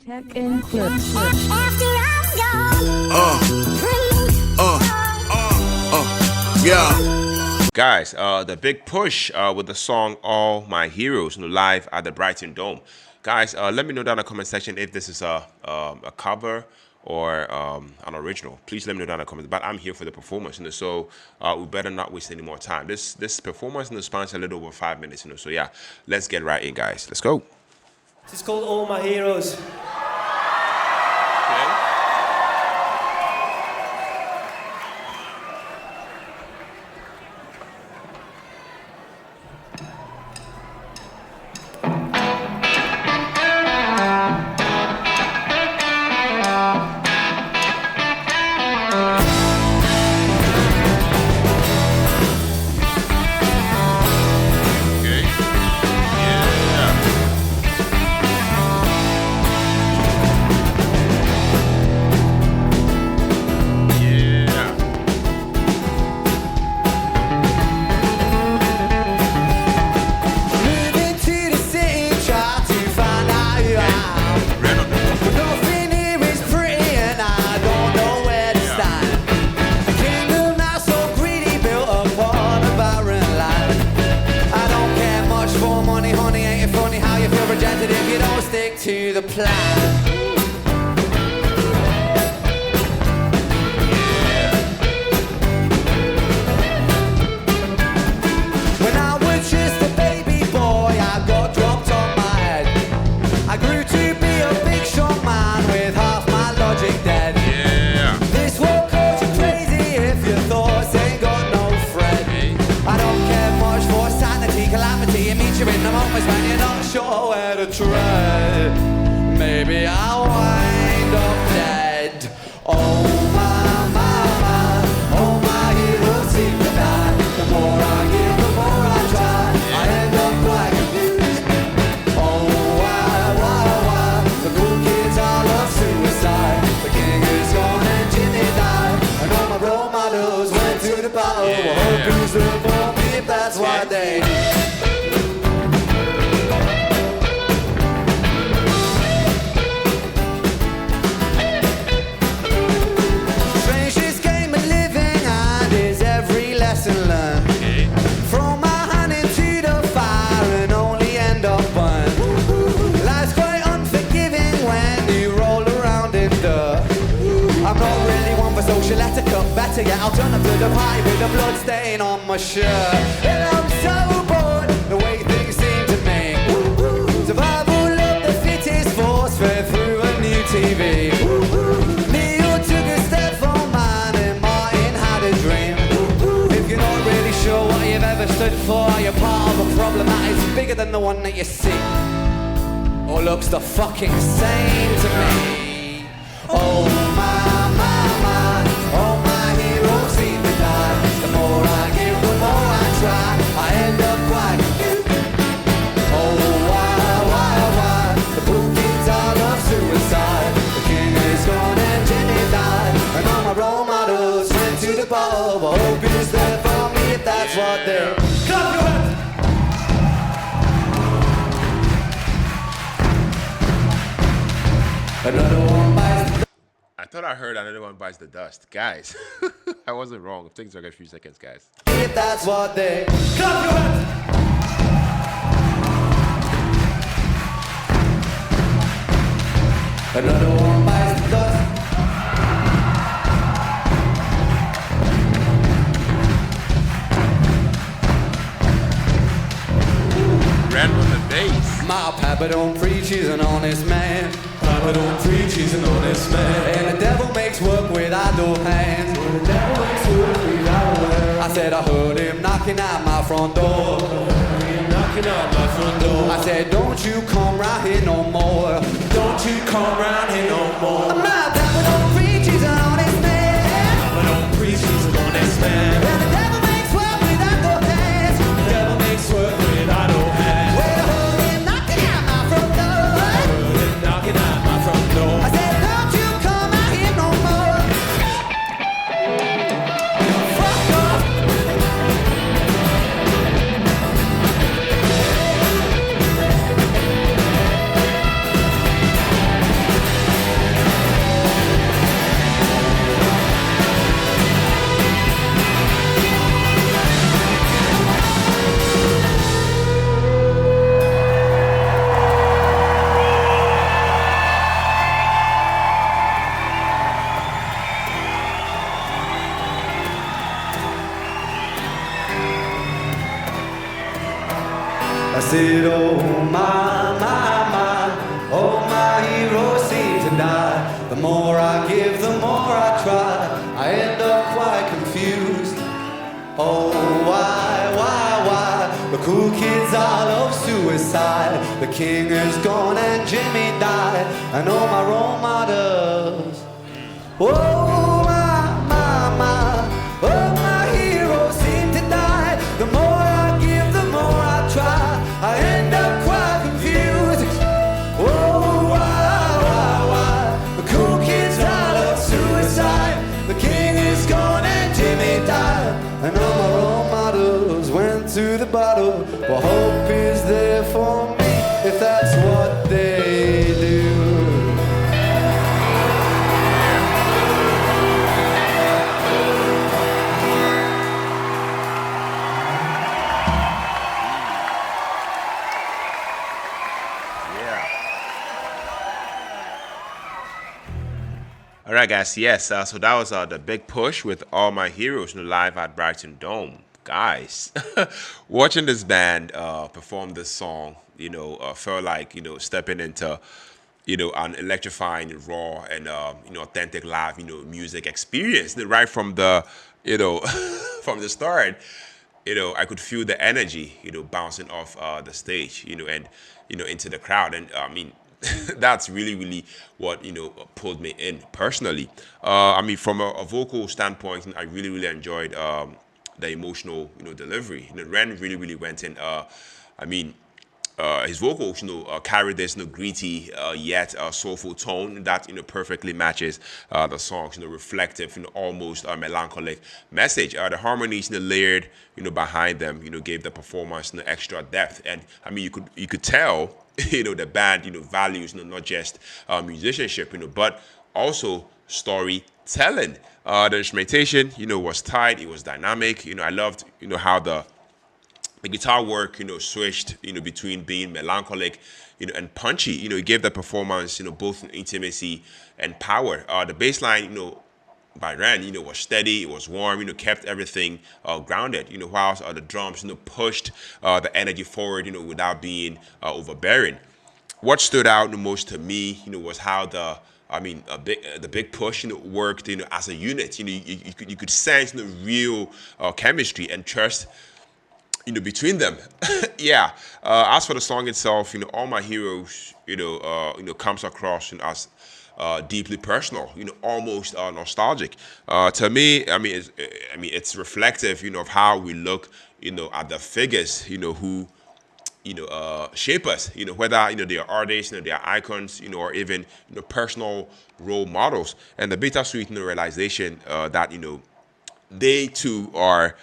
Tech and clips. Yeah. Guys, the big push with the song All My Heroes live at the Brighton Dome. Guys, let me know down in the comment section if this is a cover or an original. Please let me know down in the comments. But I'm here for the performance, so we better not waste any more time. This performance spans a little over 5 minutes, so yeah, let's get right in, guys. Let's go. This is called All My Heroes. To the plan. When I was just a baby boy, I got dropped on my head. I grew to be a big strong man with half my logic dead. Yeah. This will cause you crazy if your thoughts ain't got no thread. I don't care much for sanity, calamity. It means you're in the moments when you're not sure where to tread. Maybe I'll wind up dead. Oh my, oh my heroes seem to die. The more I give, the more I try. I end up quite confused. Oh why? The cool kids all love suicide. The king is gone and Jimmy died. And all my role models went to the bottle. I hope who's the for me if that's what they do. Social etiquette, better yet, I'll turn up to the party with a blood stain on my shirt. And I'm so bored, the way things seem to me. Survival of the fittest force fed through a new TV. Neil took a step for mine and Martin had a dream. If you're not really sure what you've ever stood for, you're part of a problem that is bigger than the one that you see. Or looks the fucking same to me. Oh my. All my heroes seem to die. The more I give, the more I try. I end up quite confused. Oh, why? The poor kids all love suicide. The king is gone and Jenny died. And all my role models went to the ball. But hope is there for me if that's what they... Clap your hands! Another one bites the... I thought I heard another one bites the dust. Guys, I wasn't wrong. It takes like a few seconds, guys. If that's what they... Clap your hands! Another one bites the dust. Ran with the bass. My papa don't preach, he's an honest man. Papa don't preach, he's an honest man. And the devil makes work with idle hands. The devil makes work with idle hands. I said I heard him knocking at my front door. Knocking at my front door. I said, don't you come round here no more. Don't you come round here no more. My papa don't preach, he's an honest man. Papa don't preach, he's an honest man. And the devil makes work with idle hands. The devil makes work with idle hands. Well, I heard him knocking at my front door. I heard him knocking at my front door. I said, don't you come out here no more. Fuck off. die. The more I give, the more I try. I end up quite confused. Oh, why? The cool kids all love suicide. The king is gone and Jimmy died. I know my role models. Oh, my heroes seem to die. The more I give, the more I try. I end up quite confused. Oh, why? The cool kids all love suicide. The king is gone and Jimmy died. And all my role models went to the bottle. Well, hope is there for me if that's what they do. All right, guys. Yes. So that was the big push with All My Heroes live at Brighton Dome. Guys, watching this band perform this song, felt like stepping into an electrifying, raw, and authentic live music experience. Right from the from the start, I could feel the energy bouncing off the stage, and into the crowd, and I mean. That's really what pulled me in personally. I mean, from a vocal standpoint, I really enjoyed the emotional delivery. Ren really went in. I mean, his vocals carry this gritty yet soulful tone that perfectly matches the song's reflective almost melancholic message. The harmonies layered behind them gave the performance extra depth, and I mean you could tell the band values not just musicianship but also storytelling. The instrumentation was tight, it was dynamic. I loved how the guitar work switched between being melancholic and punchy. It gave the performance both intimacy and power. The bass line by Ren was steady, it was warm, kept everything grounded, whilst the drums pushed the energy forward without being overbearing. What stood out the most to me was how the big push worked as a unit. You could sense real chemistry and trust between them. Yeah. As for the song itself, All My Heroes, comes across as deeply personal, almost nostalgic. To me, it's reflective, of how we look, at the figures, who shape us. Whether they are artists, they are icons, or even personal role models. And the bittersweet realization that they too are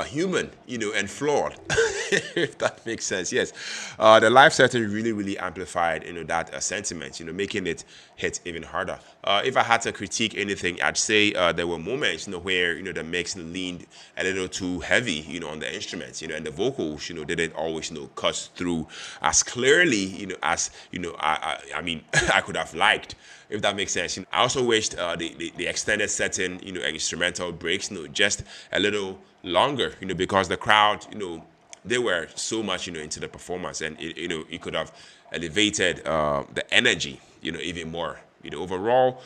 human, and flawed, if that makes sense. Yes, the live setting really amplified, that sentiment, making it hit even harder. If I had to critique anything, I'd say there were moments, where the mix leaned a little too heavy, on the instruments, and the vocals, didn't always, cut through as clearly, as I mean, I could have liked. If that makes sense. I also wished the extended setting, instrumental breaks, just a little longer, because the crowd, they were so much, into the performance, and it could have elevated the energy, even more. Overall,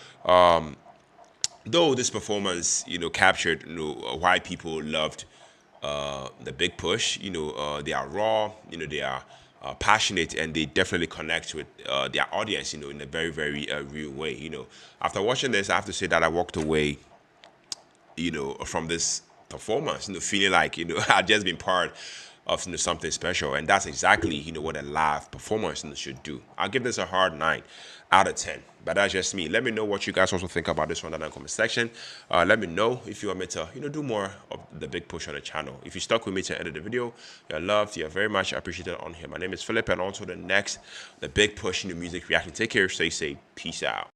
though this performance, captured, why people loved the big push. They are raw. They are passionate, and they definitely connect with their audience. In a very real way. After watching this, I have to say that I walked away, from this performance, feeling like I'd just been part of something special, and that's exactly what a live performance should do. I'll give this a hard 9 out of 10, but that's just me. Let me know what you guys also think about this one in the comment section. Let me know if you want me to do more of the big push on the channel. If you stuck with me to the end of the video, you're loved, you're very much appreciated on here. My name is Philip, and also the big push music reaction. Take care, stay safe, peace out.